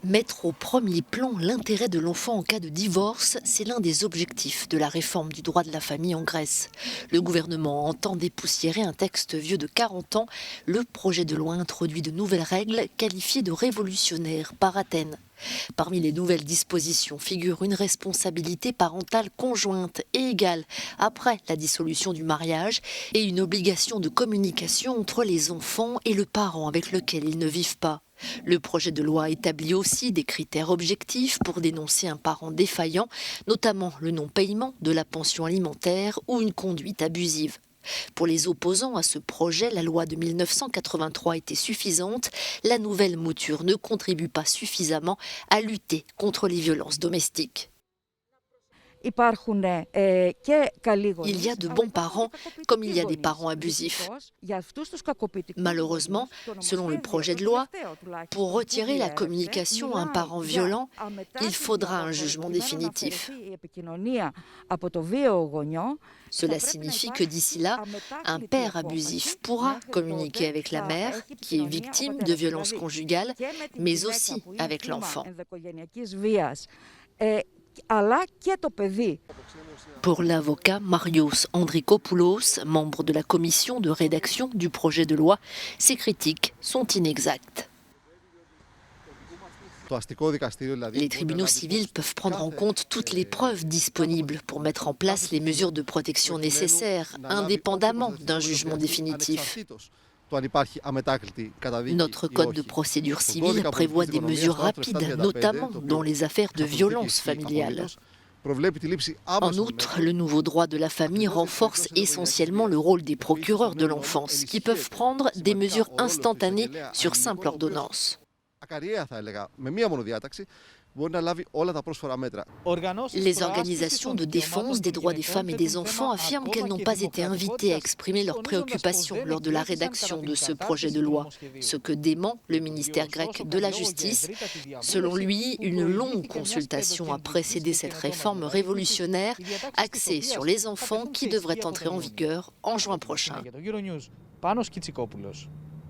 Mettre au premier plan l'intérêt de l'enfant en cas de divorce, c'est l'un des objectifs de la réforme du droit de la famille en Grèce. Le gouvernement entend dépoussiérer un texte vieux de 40 ans. Le projet de loi introduit de nouvelles règles qualifiées de révolutionnaires par Athènes. Parmi les nouvelles dispositions figure une responsabilité parentale conjointe et égale après la dissolution du mariage et une obligation de communication entre les enfants et le parent avec lequel ils ne vivent pas. Le projet de loi établit aussi des critères objectifs pour dénoncer un parent défaillant, notamment le non-paiement de la pension alimentaire ou une conduite abusive. Pour les opposants à ce projet, la loi de 1983 était suffisante. La nouvelle mouture ne contribue pas suffisamment à lutter contre les violences domestiques. Il y a de bons parents comme il y a des parents abusifs. Malheureusement, selon le projet de loi, pour retirer la communication à un parent violent, il faudra un jugement définitif. Cela signifie que d'ici là, un père abusif pourra communiquer avec la mère, qui est victime de violences conjugales, mais aussi avec l'enfant. Pour l'avocat Marios Andrikopoulos, membre de la commission de rédaction du projet de loi, ces critiques sont inexactes. Les tribunaux civils peuvent prendre en compte toutes les preuves disponibles pour mettre en place les mesures de protection nécessaires, indépendamment d'un jugement définitif. Notre code de procédure civile prévoit des mesures rapides, notamment dans les affaires de violence familiale. En outre, le nouveau droit de la famille renforce essentiellement le rôle des procureurs de l'enfance, qui peuvent prendre des mesures instantanées sur simple ordonnance. Les organisations de défense des droits des femmes et des enfants affirment qu'elles n'ont pas été invitées à exprimer leurs préoccupations lors de la rédaction de ce projet de loi, ce que dément le ministère grec de la Justice. Selon lui, une longue consultation a précédé cette réforme révolutionnaire axée sur les enfants qui devrait entrer en vigueur en juin prochain.